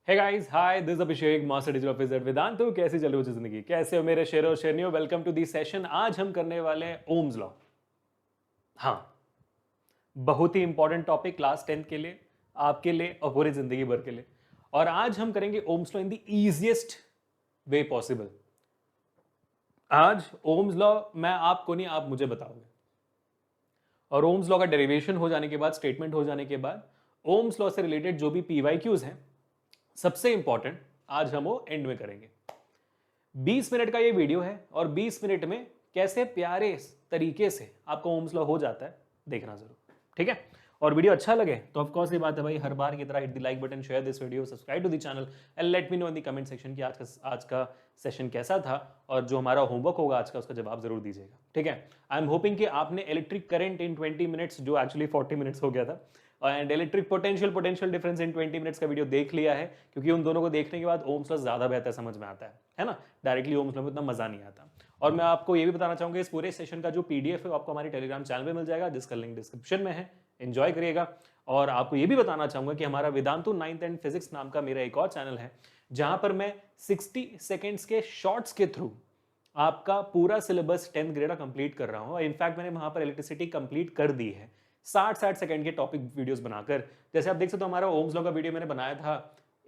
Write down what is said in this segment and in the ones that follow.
Hey guys, hi, this Abhishek, master digital officer Vedant. तो कैसी चल रही हो जिंदगी? कैसे हो मेरे शेरो और शेरनियो? Welcome to the session. आज हम करने वाले हैं ओम्स लॉ। हाँ, बहुत ही इंपॉर्टेंट टॉपिक क्लास 10th के लिए, आपके लिए और पूरी जिंदगी भर के लिए। और आज हम करेंगे Ohm's law in the easiest way possible. आज ओम्स लॉ मैं आपको नहीं, आप मुझे बताओगे। और ओम्स लॉ का डेरिवेशन हो जाने के बाद, स्टेटमेंट हो जाने के बाद, ओम्स लॉ से रिलेटेड जो भी पीवाईक्यूज हैं, सबसे इंपॉर्टेंट आज हम वो एंड में करेंगे। 20 मिनट का ये वीडियो है और 20 मिनट में कैसे प्यारे तरीके से आपको ओम्स लॉ हो जाता है, देखना जरूर, ठीक है। और वीडियो अच्छा लगे तो ऑफ कोर्स ये बात है भाई, हर बार की तरह hit the like button, share this video, subscribe to the channel and let me know in the comment section कि आज का सेशन कैसा था और जो हमारा होमवर्क होगा आज का, उसका जवाब जरूर दीजिएगा, ठीक है। आई एम होपिंग कि आपने इलेक्ट्रिक करंट इन 20 मिनट्स, जो एक्चुअली 40 मिनट्स हो गया था, and electric potential difference in 20 minutes का वीडियो देख लिया है, क्योंकि उन दोनों को देखने के बाद ओम्स लॉ ज्यादा बेहतर समझ में आता है ना। डायरेक्टली ओम्स लॉ में इतना मजा नहीं आता। और मैं आपको ये भी बताना चाहूंगा, इस पूरे सेशन का जो पीडीएफ है वो आपको हमारे टेलीग्राम चैनल पे मिल जाएगा, जिसका लिंक डिस्क्रिप्शन में है। एंजॉय करिएगा। और आपको ये भी बताना चाहूंगा कि हमारा वेदांतु 9th एंड फिजिक्स नाम का मेरा एक और चैनल है, जहां पर मैं 60 सेकेंड्स के शॉर्ट्स के थ्रू आपका पूरा सिलेबस 10th ग्रेड का कंप्लीट कर रहा हूं। और इनफैक्ट मैंने वहां पर इलेक्ट्रिसिटी कंप्लीट कर दी है 60-60 सेकंड के टॉपिक वीडियोस बनाकर। जैसे आप देख सकते हो, हमारा ओम्स लॉ का वीडियो मैंने बनाया था,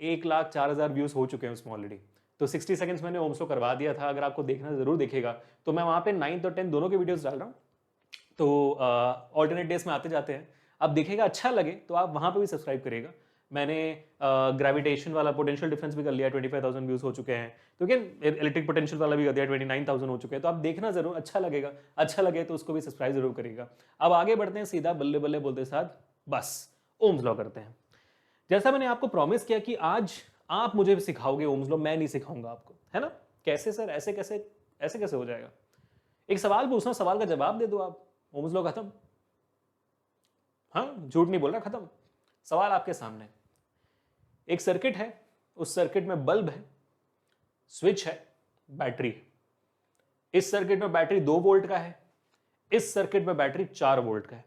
1,04,000 व्यूज हो चुके हैं उसमें ऑलरेडी। तो 60 सेकंड्स मैंने ओम्स लॉ करवा दिया था। अगर आपको देखना जरूर देखिएगा। तो मैं वहां पे 9th और 10th दोनों के वीडियोस डाल रहा हूँ, तो ऑल्टरनेट डेज में आते जाते हैं। अब देखिएगा, अच्छा लगे तो आप वहां पे भी सब्सक्राइब करिएगा। मैंने ग्रेविटेशन वाला पोटेंशियल डिफरेंस भी कर लिया, 25,000 व्यूज हो चुके हैं। तो क्या, इलेक्ट्रिक पोटेंशियल वाला भी कर दिया, 29,000 हो चुके हैं। तो आप देखना जरूर, अच्छा लगेगा। अच्छा लगे तो उसको भी सब्सक्राइब जरूर करिएगा। अब आगे बढ़ते हैं, सीधा बल्ले बल्ले बोलते साथ बस ओम्स लॉ करते हैं। जैसा मैंने आपको प्रॉमिस किया कि आज आप मुझे सिखाओगे ओम्स लॉ, मैं नहीं सिखाऊंगा आपको, है ना। कैसे सर, ऐसे कैसे हो जाएगा? एक सवाल पूछना, सवाल का जवाब दे दो आप, ओम्स लॉ खत्म। हाँ, झूठ नहीं बोल रहा, खत्म। सवाल आपके सामने, एक सर्किट है, उस सर्किट में बल्ब है, स्विच है, बैटरी है। इस सर्किट में बैटरी 2 वोल्ट का है, इस सर्किट में बैटरी 4 वोल्ट का है।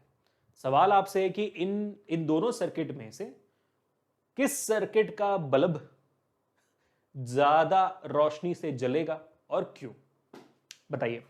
सवाल आपसे है कि इन इन दोनों सर्किट में से किस सर्किट का बल्ब ज्यादा रोशनी से जलेगा और क्यों? बताइए,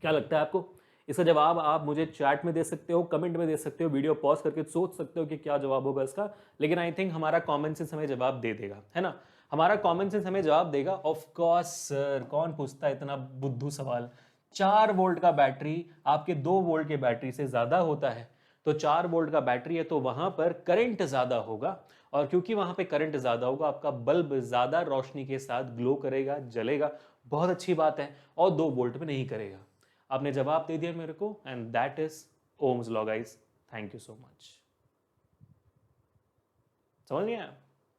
क्या लगता है आपको? इसका जवाब आप मुझे चैट में दे सकते हो, कमेंट में दे सकते हो, वीडियो पॉज करके सोच सकते हो कि क्या जवाब होगा इसका। लेकिन आई थिंक हमारा कॉमन सेंस हमें जवाब दे देगा, है ना। हमारा कॉमन सेंस हमें जवाब देगा। ऑफ कोर्स सर, कौन पूछता है इतना बुद्धू सवाल? 4 वोल्ट का बैटरी आपके 2 वोल्ट के बैटरी से ज्यादा होता है। तो 4 वोल्ट का बैटरी है तो वहां पर करंट ज्यादा होगा, और क्योंकि वहां पे करंट ज्यादा होगा, आपका बल्ब ज्यादा रोशनी के साथ ग्लो करेगा, जलेगा। बहुत अच्छी बात है। और 2 वोल्ट में नहीं करेगा। आपने जवाब दे दिया मेरे को, and that is Ohm's law guys. Thank you so much. समझ नहीं आया?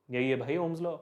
यही है भाई ओम्स लॉ।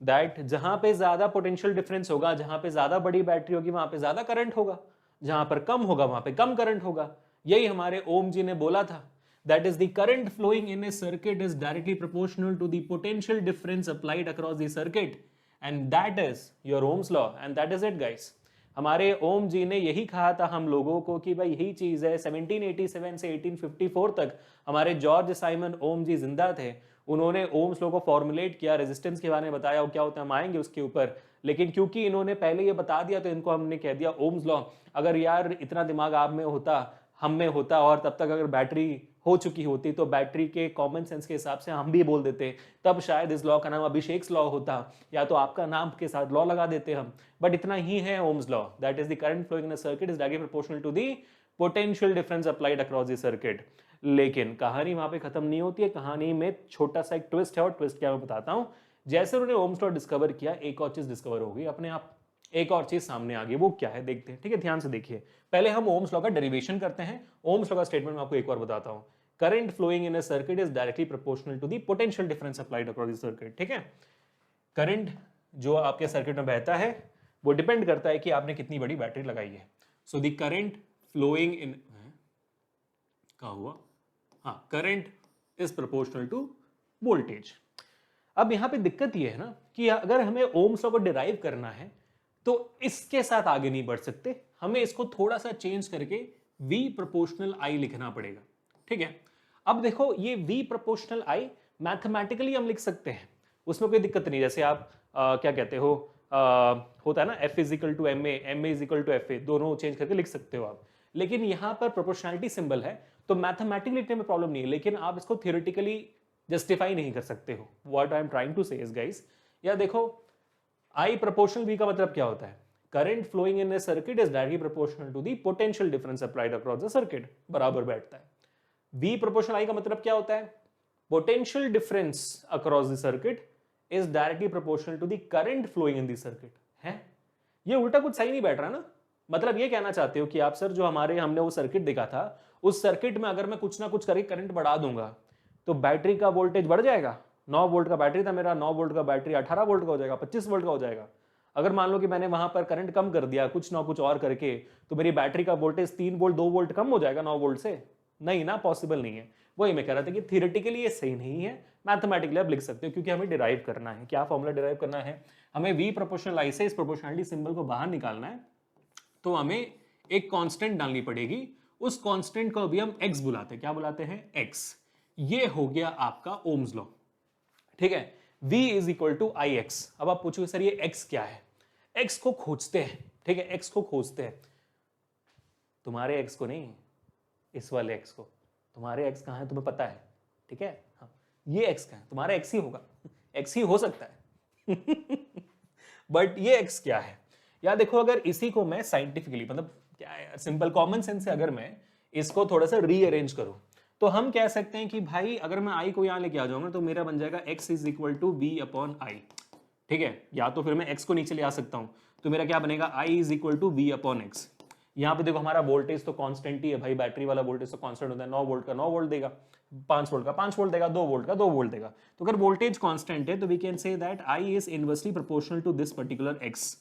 दैट जहां पे ज्यादा पोटेंशियल डिफरेंस होगा, जहां पे ज्यादा बड़ी बैटरी होगी, वहां पे ज्यादा करंट होगा। जहां पर कम होगा, वहां पे कम करंट होगा। यही हमारे ओम जी ने बोला था। That is the current flowing in a circuit is directly proportional to the potential difference applied across the circuit, and that is your Ohm's law, and that is it guys. हमारे Ohm जी ने यही कहा था हम लोगों को कि भाई यही चीज है। 1787 से 1854 तक हमारे जॉर्ज साइमन ओम जी जिंदा थे। उन्होंने ओम्स लॉ को फॉर्मुलेट किया, रेजिस्टेंस के बारे में बताया, वो क्या होता है हम आएंगे उसके ऊपर। लेकिन क्योंकि इन्होंने पहले ये बता दिया तो इनको हमने कह दिया ओम्स लॉ। अगर यार इतना दिमाग आप में होता, हम में होता, और तब तक अगर बैटरी हो चुकी होती, तो बैटरी के कॉमन सेंस के हिसाब से हम भी बोल देते, तब शायद इस लॉ का नाम अभिषेक लॉ होता, या तो आपका नाम के साथ लॉ लगा देते हम। बट इतना ही है Ohm's law, that is the current flowing in a circuit is directly proportional to the potential difference applied across the circuit. लेकिन कहानी वहां पे खत्म नहीं होती है। कहानी में छोटा सा एक ट्विस्ट है, और ट्विस्ट क्या मैं बताता हूं। जैसे उन्होंने ओम्स लॉ डिस्कवर किया, एक और चीज डिस्कवर हो गई अपने आप। एक और चीज सामने आ गई, वो क्या है देखते हैं, ठीक है। ध्यान से देखिए, पहले हम ओम्स लॉ का डेरिवेशन करते हैं। ओम्स लॉ का स्टेटमेंट मैं आपको एक और बताता हूं। Current flowing in a circuit is directly proportional to the potential difference applied across the circuit, ठीक है। करंट जो आपके सर्किट में बहता है, वो डिपेंड करता है कि आपने कितनी बड़ी बैटरी लगाई है। So the current flowing in, क्या हुआ, हाँ, current is proportional to voltage. अब यहां पे दिक्कत ये है ना कि अगर हमें ओम्स लॉ को डिराइव करना है, तो इसके साथ आगे नहीं बढ़ सकते। हमें इसको थोड़ा सा चेंज करके V प्रोपोर्शनल I लिखना पड़ेगा, ठीक है। अब देखो, ये V प्रोपोर्शनल I मैथमेटिकली हम लिख सकते हैं। उसमें कोई दिक्कत नहीं। जैसे आप क्या कहते हो, होता है ना F is equal to M A is equal to F A, दोनों चेंज करके लिख सकते हो आप। लेकिन यहां पर प्रोपोर्शनैलिटी सिंबल है तो मैथमेटिकली लिखने में प्रॉब्लम नहीं है, लेकिन आप इसको थियोरेटिकली जस्टिफाई नहीं कर सकते हो। What I am trying to say is guys, या देखो I proportional V का मतलब क्या होता है? Current flowing in a circuit is directly proportional to the potential difference applied across the circuit, बराबर बैठता है। V प्रोपोर्शनल I का मतलब क्या होता है? Potential difference across the circuit is directly proportional to the current flowing in the circuit. है ये उल्टा कुछ सही नहीं बैठ रहा ना। मतलब ये कहना चाहते हो कि आप सर जो हमने वो सर्किट देखा था, उस सर्किट में अगर मैं कुछ ना कुछ करके करंट बढ़ा दूंगा तो बैटरी का वोल्टेज बढ़ जाएगा। 9 वोल्ट का बैटरी था मेरा, 9 वोल्ट का बैटरी 18 वोल्ट का हो जाएगा, 25 वोल्ट का हो जाएगा। अगर मान लो कि मैंने वहां पर करंट कम कर दिया कुछ ना कुछ और करके, तो मेरी बैटरी का वोल्टेज 3 वोल्ट 2 वोल्ट कम हो जाएगा 9 वोल्ट से? नहीं ना, पॉसिबल नहीं है। वही मैं कह रहा था कि थियोरेटिकली ये सही नहीं है, मैथमेटिकली आप लिख सकते हो, क्योंकि हमें डिराइव करना है। क्या फॉर्मूला डिराइव करना है? हमें V प्रोपोर्शनल I से इस प्रोपोर्शनलिटी सिंबल को बाहर निकालना है, तो हमें एक कांस्टेंट डालनी पड़ेगी। उस कांस्टेंट को अभी हम x बुलाते हैं। क्या बुलाते हैं? x। ये हो गया आपका ओम्स लॉ, ठीक है। V is equal to I X. अब आप पूछोगे सर ये x क्या है? x को खोजते हैं, ठीक है, x को खोजते हैं। तुम्हारे x को नहीं, इस वाले x को। तुम्हारे x कहां है तुम्हें पता है, ठीक है। हाँ, ये x का है, तुम्हारा x ही होगा, x ही हो सकता है। बट ये x क्या है? या देखो, अगर इसी को मैं साइंटिफिकली, मतलब क्या है, सिंपल कॉमन सेंस से अगर मैं इसको थोड़ा सा रीअरेंज करूं, तो हम कह सकते हैं कि भाई अगर मैं आई को यहां लेके आ जाऊंगा तो मेरा बन जाएगा x is equal to V upon I, ठीक है। या तो फिर मैं x को नीचे ले आ सकता हूं, तो मेरा क्या बनेगा? I is equal to V upon X. यहाँ पे देखो हमारा वोल्टेज तो कांस्टेंट ही है भाई, बैटरी वाला वोल्टेज तो कांस्टेंट होता है। 9 वोल्ट का 9 वोल्ट देगा, 5 वोल्ट का 5 वोल्ट देगा, 2 वोल्ट का 2 वोल्ट देगा। तो अगर वोल्टेज कांस्टेंट है तो we can say that I is inversely proportional to this particular x।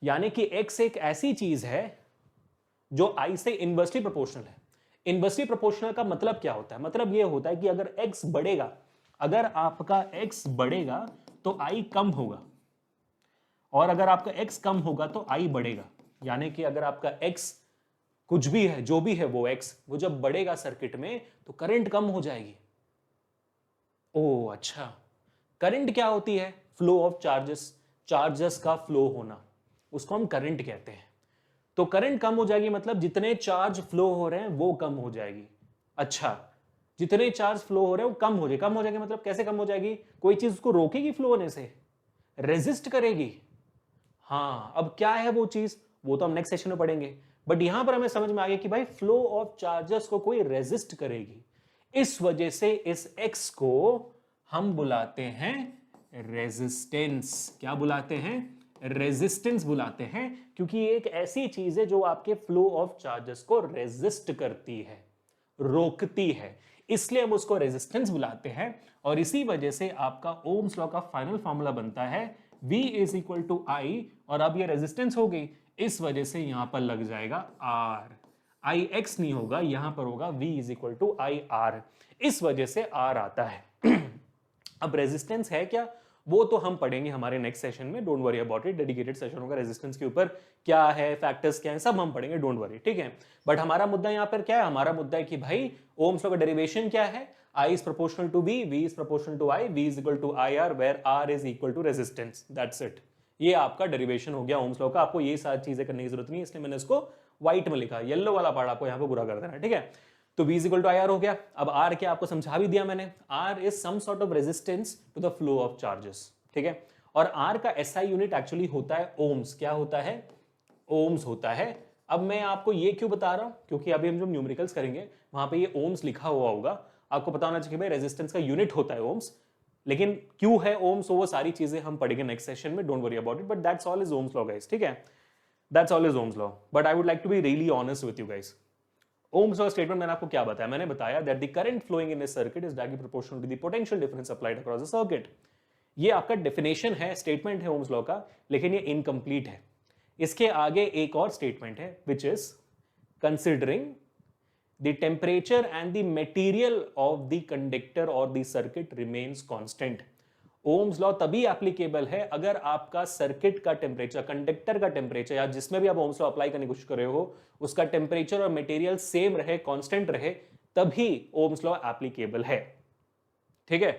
यानी कि x एक ऐसी चीज है जो I से इनवर्सली प्रोपोर्शनल है। इनवर्सली प्रोपोर्शनल का मतलब क्या होता है? मतलब यह होता है कि अगर x बढ़ेगा, अगर आपका x बढ़ेगा तो I कम होगा, और अगर आपका x कम होगा तो I बढ़ेगा। यानी कि अगर आपका x कुछ भी है, जो भी है वो x, वो जब बढ़ेगा सर्किट में तो करंट कम हो जाएगी। ओह अच्छा, करंट क्या होती है? फ्लो ऑफ चार्जेस, चार्जेस का फ्लो होना, उसको हम करंट कहते हैं। तो करंट कम हो जाएगी मतलब जितने चार्ज फ्लो हो रहे हैं वो कम हो जाएगी। अच्छा, जितने चार्ज फ्लो हो रहे हैं वो कम हो जाएगी। कम हो जाएगी मतलब कैसे कम हो जाएगी? कोई चीज उसको रोकेगी फ्लो होने से? रेजिस्ट करेगी? हाँ, अब क्या है वो चीज, वो तो हम नेक्स्ट सेशन में पढ़ेंगे। बट यहां पर हमें समझ में आ गया कि भाई फ्लो ऑफ चार्जेस को कोई रेजिस्ट करेगी। इस वजह से इस x को हम बुलाते हैं रेजिस्टेंस। क्या बुलाते हैं? रेजिस्टेंस बुलाते हैं, क्योंकि ये एक ऐसी चीज है जो आपके फ्लो ऑफ चार्जेस को रेजिस्ट करती है, रोकती है, इसलिए हम उसको रेजिस्टेंस बुलाते हैं। और इसी वजह से आपका ओम्स लॉ का फाइनल फॉर्मूला बनता है V इज इक्वल टू आई, और अब ये रेजिस्टेंस हो गई, इस वजह से यहां पर लग जाएगा R। आई एक्स नहीं होगा, यहां पर होगा V is equal to I R, इस वजह से R आता है। अब रेजिस्टेंस है क्या, वो तो हम पढ़ेंगे हमारे नेक्स्ट सेशन में, don't worry about it. Dedicated session होगा रेजिस्टेंस के ऊपर, क्या है, फैक्टर्स क्या है, सब हम पढ़ेंगे, डोंट वरी, ठीक है। बट हमारा मुद्दा यहाँ पर क्या है? हमारा मुद्दा है कि भाई ओम्स लॉ का डेरिवेशन क्या है? I is proportional to V, V is proportional to I, V is equal to IR, where R is equal to resistance. That's it. ये आपका डेरिवेशन हो गया ओम्स लॉ का। आपको ये सारी चीजें करने की जरूरत नहीं, इसलिए मैंने इसको व्हाइट में लिखा, येलो वाला पार्ट आपको यहाँ पे पूरा कर देना है, ठीक है। तो V is equal to IR हो गया। अब R क्या आपको समझा भी दिया मैंने, R is some sort of resistance to the flow of charges, ठीक है। और R का SI यूनिट एक्चुअली होता है ओम्स। क्या होता है? ओम्स होता है। अब मैं आपको ये क्यों बता रहा हूं? क्योंकि अभी हम जो न्यूमेरिकल्स करेंगे वहां पे ये ओम्स लिखा हुआ होगा, आपको पता होना चाहिए भाई रेजिस्टेंस का यूनिट होता है ओम्स। लेकिन क्यों है ओम्स, वो सारी चीजें हम पढ़ेंगे नेक्स्ट सेशन में, don't worry about it. But that's all is Ohm's law guys, ठीक है, that's all is Ohm's law. But I would like to be really honest with you guys. Ohm's law statement मैंने आपको क्या बताया? मैंने बताया that the current flowing in a circuit is directly proportional to the potential difference applied across the circuit. ये आपका definition है, statement है ओम्स लॉ का, लेकिन ये इनकम्प्लीट है। इसके आगे एक और स्टेटमेंट है which is considering the temperature and the material of the conductor or the circuit remains constant। Ohm's law तभी एप्लीकेबल है अगर आपका सर्किट का टेम्परेचर, कंडक्टर का टेम्परेचर, या जिसमें भी आप ओम्स लॉ अप्लाई करने की कोशिश कर रहे हो, उसका टेम्परेचर और मटेरियल सेम रहे, कांस्टेंट रहे, तभी ओम्स लॉ एप्लीकेबल है, ठीक है।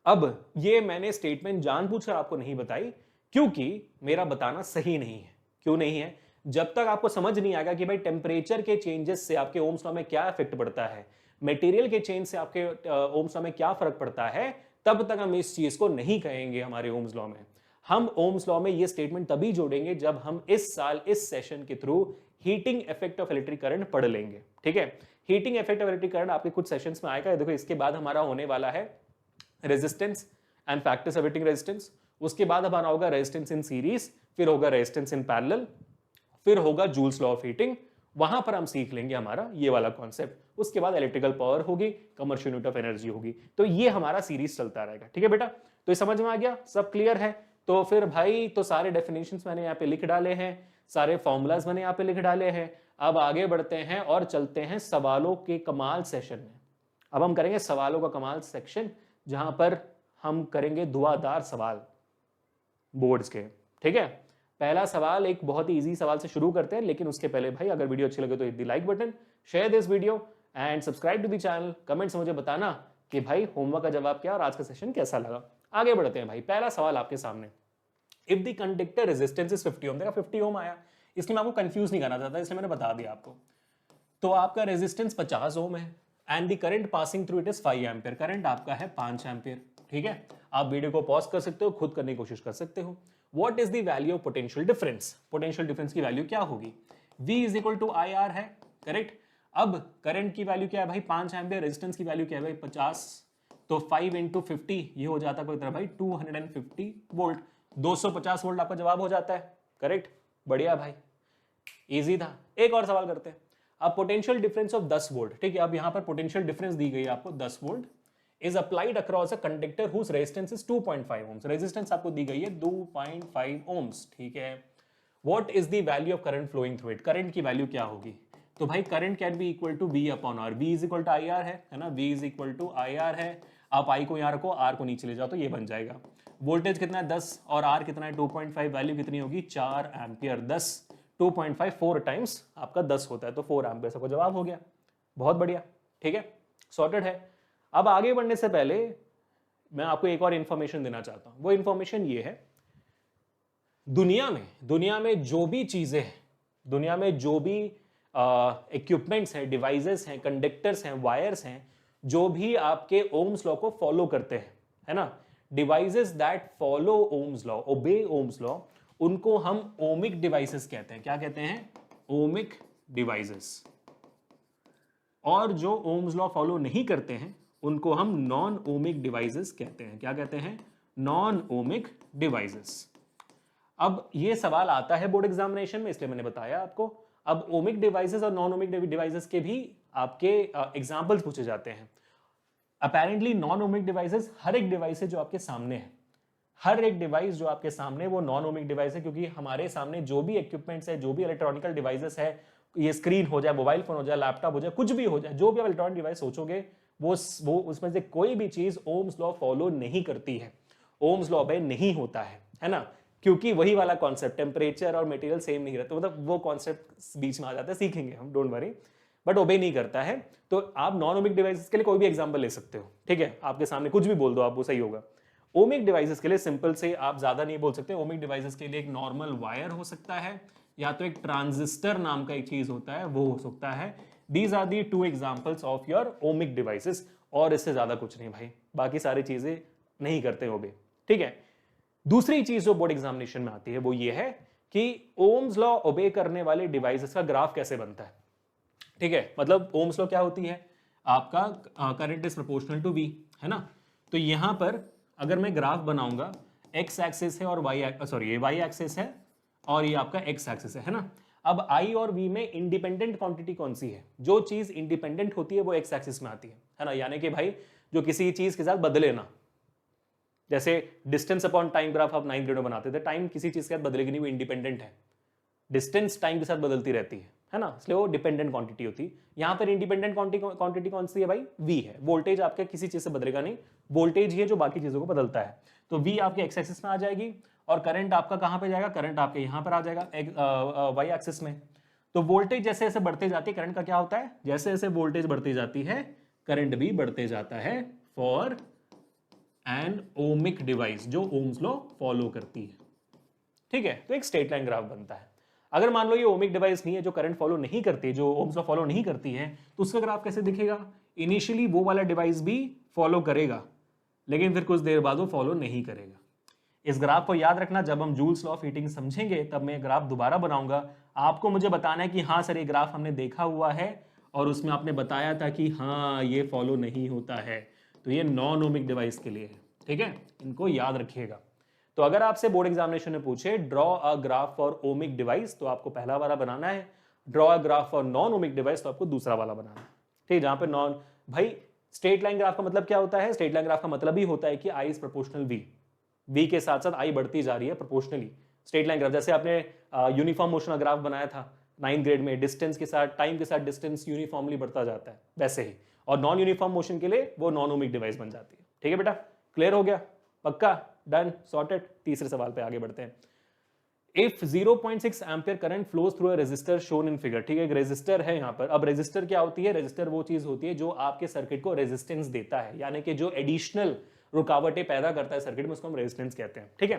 अब ये मैंने स्टेटमेंट जानबूझकर आपको नहीं बताई क्योंकि मेरा बताना सही नहीं है। क्यों नहीं है? जब तक आपको समझ नहीं आएगा कि भाई टेम्परेचर के चेंजेस से आपके ओम्स लॉ में क्या इफेक्ट पड़ता है, मटेरियल के चेंज से आपके ओम्स लॉ में क्या फर्क पड़ता है, तब तक हम इस चीज को नहीं कहेंगे हमारे ओम्स लॉ में। हम ओम्स लॉ में ये स्टेटमेंट तभी जोड़ेंगे जब हम इस साल इस सेशन के through heating effect of electric current पढ़ लेंगे। ठीक है, heating effect of electric current आपके कुछ सेशंस में आएगा। देखो इसके बाद हमारा होने वाला है resistance and factors of heating resistance, उसके बाद हमारा होगा रेजिस्टेंस इन सीरीज, फिर होगा रेजिस्टेंस इन पैरेलल, फिर होगा जूल्स लॉ ऑफ हीटिंग। वहां पर हम सीख लेंगे हमारा ये वाला कॉन्सेप्ट। उसके बाद इलेक्ट्रिकल पावर होगी, कमर्शियल यूनिट ऑफ एनर्जी होगी। तो ये हमारा सीरीज चलता रहेगा। ठीक है बेटा, तो ये समझ में आ गया, सब क्लियर है? तो फिर भाई तो सारे डेफिनेशंस मैंने यहाँ पे लिख डाले हैं, सारे फॉर्मूलाज मैंने यहाँ पे लिख डाले हैं। अब आगे बढ़ते हैं और चलते हैं सवालों के कमाल सेशन में। अब हम करेंगे सवालों का कमाल सेक्शन, जहां पर हम करेंगे धुआंधार सवाल बोर्ड्स के। ठीक है, पहला सवाल एक बहुत ही इजी सवाल से शुरू करते हैं, लेकिन उसके पहले भाई अगर वीडियो अच्छी लगे तो hit the like button, share this video and subscribe to the channel. Comments में मुझे बताना कि भाई होमवर्क का जवाब क्या और आज का सेशन कैसा लगा। आगे बढ़ते हैं भाई, पहला सवाल आपके सामने। If the conductor resistance is 50 ओम, देखा 50 ओम आया, इसलिए मैं आपको कंफ्यूज नहीं करना चाहता, इसलिए मैंने बता दिया आपको। तो आपका रेजिस्टेंस 50 ओम है and the current passing through it is 5 ampere, current आपका है 5 एम्पियर। ठीक है, आप वीडियो को पॉज कर सकते हो, खुद करने की कोशिश कर सकते हो। What is the value of potential difference, potential difference की वैल्यू क्या होगी? V is equal to I R है, करेक्ट। अब करंट की वैल्यू क्या है भाई 5 एम्पियर, रेजिस्टेंस की वैल्यू क्या है भाई 50, तो 5 इंटू 50 ये हो जाता है भाई 250 वोल्ट, 250 वोल्ट आपका जवाब हो जाता है, करेक्ट। बढ़िया भाई, इजी था। एक और सवाल करते हैं। अब पोटेंशियल डिफरेंस ऑफ 10 वोल्ट, ठीक है, अब यहां पर पोटेंशियल डिफरेंस दी गई है आपको 10 volt is applied across a conductor whose resistance is 2.5 ohms, resistance आपको दी गई है 2.5 ओम्स। ठीक है, what is the value of current flowing through it, current की वैल्यू क्या होगी? तो भाई current can be equal to V upon R, V is equal to I R है ना, V is equal to I R है। आप I को यहाँ रखो, R को नीचे ले जाओ तो ये बन जाएगा। वोल्टेज कितना है 10 और R कितना है 2.5, वैल्यू कितनी होगी 4 एम्पियर। 10 2.5 4 टाइम्स आपका 10 होता है, तो 4 एम्पियर का जवाब हो गया। बहुत बढ़िया, ठीक है, सॉर्टेड है। अब आगे बढ़ने से पहले मैं आपको एक और इंफॉर्मेशन देना चाहता हूं। वो इंफॉर्मेशन ये है, दुनिया में जो भी चीजें हैं, दुनिया में जो भी इक्विपमेंट्स हैं, डिवाइसेस हैं, कंडक्टर्स हैं, वायर्स हैं, जो भी आपके ओम्स लॉ को फॉलो करते हैं, है ना, devices that follow Ohm's law, obey Ohm's law, उनको हम ओमिक डिवाइसेस कहते हैं। क्या कहते हैं? Ohmic devices. और जो ओम्स लॉ फॉलो नहीं करते हैं उनको हम नॉन ओमिक डिवाइसेस कहते हैं। क्या कहते हैं? Non ohmic devices. अब ये सवाल आता है बोर्ड एग्जामिनेशन में, इसलिए मैंने बताया आपको। अब ओमिक डिवाइसेस और नॉन ओमिक डिवाइसेस के भी आपके एग्जाम्पल्स पूछे जाते हैं। अपेरेंटली नॉन ओमिक डिवाइसेस हर एक डिवाइस है जो आपके सामने है, हर एक डिवाइस जो आपके सामने वो नॉन ओमिक डिवाइस है, क्योंकि हमारे सामने जो भी इक्विपमेंट्स है, जो भी इलेक्ट्रॉनिकल डिवाइसेस है, ये स्क्रीन हो जाए, मोबाइल फोन हो जाए, लैपटॉप हो जाए, कुछ भी हो जाए, जो भी आप इलेक्ट्रॉनिक डिवाइस सोचोगे वो उसमें से कोई भी चीज ओम्स लॉ फॉलो नहीं करती है, ओम्स लॉ पे नहीं होता है ना, क्योंकि वही वाला कॉन्सेप्ट, टेम्परेचर और मटेरियल सेम नहीं रहते, मतलब वो कॉन्सेप्ट बीच में आ जाता है, सीखेंगे हम, डोंट वरी, बट ओबे नहीं करता है। तो आप नॉन ओमिक डिवाइसेस के लिए कोई भी एग्जांपल ले सकते हो, ठीक है, आपके सामने कुछ भी बोल दो आप, वो सही होगा। ओमिक डिवाइसेस के लिए सिंपल से आप ज्यादा नहीं बोल सकते। ओमिक डिवाइसेस के लिए एक नॉर्मल वायर हो सकता है, या तो एक ट्रांजिस्टर नाम का एक चीज होता है वो हो सकता है। These are the 2 examples of your ohmic devices, और इससे ज्यादा कुछ नहीं भाई, बाकी सारी चीजें नहीं करते ओबे, ठीक है। दूसरी चीज जो बोर्ड एग्जामिनेशन में आती है वो ये है कि ओम्स लॉ ओबे करने वाले डिवाइसेस का ग्राफ कैसे बनता है, ठीक है। मतलब ओम्स लॉ क्या होती है, आपका current is proportional to V, है ना। तो यहां पर अगर मैं ग्राफ बनाऊंगा, एक्स एक्सिस है और वाई एक्सिस है और ये आपका एक्स एक्सिस है ना। अब I और V में इंडिपेंडेंट क्वांटिटी कौन सी है? जो चीज इंडिपेंडेंट होती है वो एक्स एक्सिस में आती है ना, यानी कि भाई जो किसी चीज के साथ बदले ना, जैसे डिस्टेंस अपॉन टाइम ग्राफ आप 9th ग्रेड में बनाते थे, टाइम किसी चीज के साथ बदलेगी नहीं, वो इंडिपेंडेंट है, डिस्टेंस टाइम के साथ बदलती रहती है ना, इसलिए वो डिपेंडेंट क्वांटिटी होती है। यहां पर इंडिपेंडेंट क्वांटिटी कौन सी है भाई? V है। वोल्टेज आपके किसी चीज से बदलेगा नहीं, वोल्टेज ही है जो बाकी चीजों को बदलता है। तो V आपके एक्स एक्सिस में आ जाएगी और करंट आपका कहां पे जाएगा? करंट आपके यहां पर आ जाएगा वाई एक्सिस में। तो वोल्टेज जैसे जैसे बढ़ते जाती है, करंट का क्या होता है? जैसे जैसे वोल्टेज बढ़ती जाती है करंट भी बढ़ते जाता है, फॉर एन ओमिक डिवाइस जो ओम्स लॉ फॉलो करती है, ठीक है। तो एक स्ट्रेट लाइन ग्राफ बनता है। अगर मान लो ये ओमिक डिवाइस नहीं है, जो करंट फॉलो नहीं करती, जो ओम्स लॉ फॉलो नहीं करती है, तो उसका ग्राफ कैसे दिखेगा? इनिशियली वो वाला डिवाइस भी फॉलो करेगा, लेकिन फिर कुछ देर बाद वो फॉलो नहीं करेगा। इस ग्राफ को याद रखना, जब हम जूल्स लॉ ऑफ हीटिंग समझेंगे तब मैं ग्राफ दोबारा बनाऊंगा। आपको मुझे बताना है कि हाँ सर ये ग्राफ हमने देखा हुआ है और उसमें आपने बताया था कि हाँ ये फॉलो नहीं होता है। तो ये नॉन ओमिक डिवाइस के लिए है, ठीक है, इनको याद रखिएगा। तो अगर आपसे बोर्ड एग्जामिनेशन में पूछे draw a graph for ohmic device, तो आपको पहला वाला बनाना है। Draw a graph for non ohmic device, तो आपको दूसरा वाला बनाना है, ठीक। जहां पे नॉन, भाई स्ट्रेट लाइन ग्राफ का मतलब क्या होता है? स्ट्रेट लाइन ग्राफ का मतलब ही होता है कि I is proportional we, we के साथ साथ आई बढ़ती जा रही है प्रोपोर्शनली। स्ट्रेट लाइन ग्राफ, जैसे आपने यूनिफॉर्म मोशन ग्राफ बनाया था 9th ग्रेड में, डिस्टेंस के साथ, टाइम के साथ डिस्टेंस यूनिफॉर्मली बढ़ता जाता है, वैसे ही। और नॉन यूनिफॉर्म मोशन के लिए वो नॉन ओमिक डिवाइस बन जाती है, ठीक है बेटा, क्लियर हो गया? पक्का, डन, सॉर्टेड। तीसरे सवाल पे आगे बढ़ते हैं। If 0.6 ampere current flows through a resistor shown in figure, ठीक है, एक रेजिस्टर है यहां पर। अब रेजिस्टर क्या होती है? रेजिस्टर वो चीज होती है जो आपके सर्किट को रेजिस्टेंस देता है, यानी कि जो एडिशनल रुकावटें पैदा करता है सर्किट में, उसको हम रेजिस्टेंस कहते हैं, ठीक है,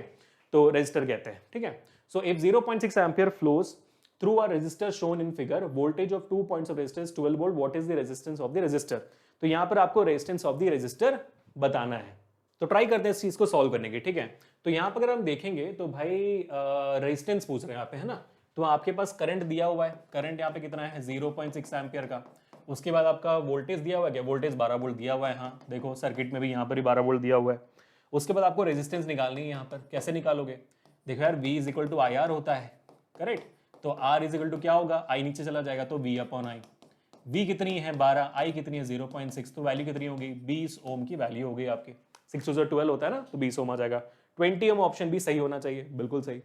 तो रेजिस्टर कहते हैं, ठीक है। So if 0.6 ampere flows through a resistor shown in figure, voltage of 2 points of resistance 12 volt, what is the resistance of the resistor? तो यहां पर आपको resistance of the resistor बताना है। तो ट्राई करते हैं इस चीज को सॉल्व करने की, ठीक है। तो यहां पर अगर हम देखेंगे तो भाई रेजिस्टेंस पूछ रहे हैं यहाँ पे, है ना। तो आपके पास करंट दिया हुआ है, करंट यहाँ पे कितना है? 0.6 एम्पियर का। उसके बाद आपका वोल्टेज दिया हुआ है, क्या वोल्टेज 12 वोल्ट दिया हुआ है, हाँ देखो सर्किट में भी यहाँ पर ही 12 वोल्ट दिया हुआ है। उसके बाद आपको रेजिस्टेंस निकालनी है यहाँ पर, कैसे निकालोगे? देखो यार, V is equal to I R होता है, करेक्ट। तो R इज इक्वल टू क्या होगा? I नीचे चला जाएगा तो V अपॉन आई। V कितनी है? 12, I कितनी है? 0.6, तो वैल्यू कितनी होगी? 20 ओम की वैल्यू हो गई आपकी। 6 to 12 होता है ना, तो 20 ओम आ जाएगा। 20 ओम ऑप्शन भी सही होना चाहिए, बिल्कुल सही।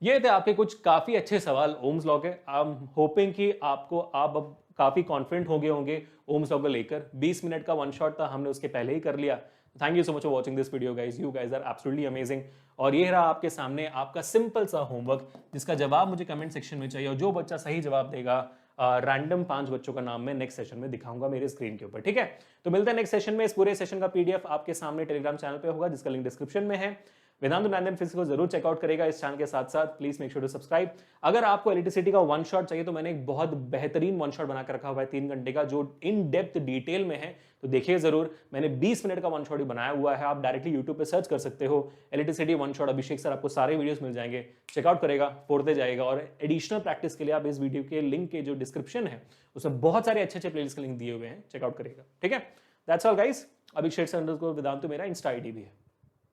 ये थे आपके कुछ काफी अच्छे सवाल ओम्स लॉ के। आई एम होपिंग कि आप अब काफी कॉन्फिडेंट हो गए होंगे ओम्स लॉ को लेकर। 20 मिनट का वन शॉट था, हमने उसके पहले ही कर लिया। Thank you so much for watching this video guys, you guys are absolutely amazing. और ये रहा आपके सामने आपका सिंपल सा होमवर्क, जिसका जवाब मुझे कमेंट सेक्शन में चाहिए, और जो बच्चा सही जवाब देगा रैंडम 5 बच्चों का नाम मैं नेक्स्ट सेशन में दिखाऊंगा मेरे स्क्रीन के ऊपर, ठीक है। तो मिलते हैं नेक्स्ट सेशन में। इस पूरे सेशन का पीडीएफ आपके सामने टेलीग्राम चैनल पे होगा, जिसका लिंक डिस्क्रिप्शन में है। वेदांत नंदन फिजिक्स को जरूर चेकआउट करेगा इस चैनल के साथ साथ। Please make sure to subscribe. अगर आपको इलेक्ट्रिसिटी का वन शॉट चाहिए तो मैंने एक बहुत बेहतरीन वन शॉट बनाकर रखा हुआ है 3 घंटे का, जो इन डेप्थ डिटेल में है, तो देखिए जरूर। मैंने 20 मिनट का वन शॉट ही बनाया हुआ है, आप डायरेक्टली यूट्यूब पे सर्च कर सकते हो इलेक्ट्रिसिटी वन शॉट अभिषेक सर, आपको सारे वीडियोस मिल जाएंगे। चेकआउट करेगा, पढ़ते जाएगा। और एडिशनल प्रैक्टिस के लिए आप इस वीडियो के लिंक के जो डिस्क्रिप्शन है उसमें बहुत सारे अच्छे अच्छे प्लेलिस्ट के लिंक दिए हुए हैं, चेकआउट करेगा, ठीक है। That's all guys. Abhishek sir underscore Vedant मेरा इंस्टा आईडी भी है।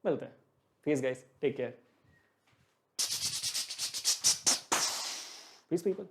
मिलते हैं। Peace guys, take care. Peace people.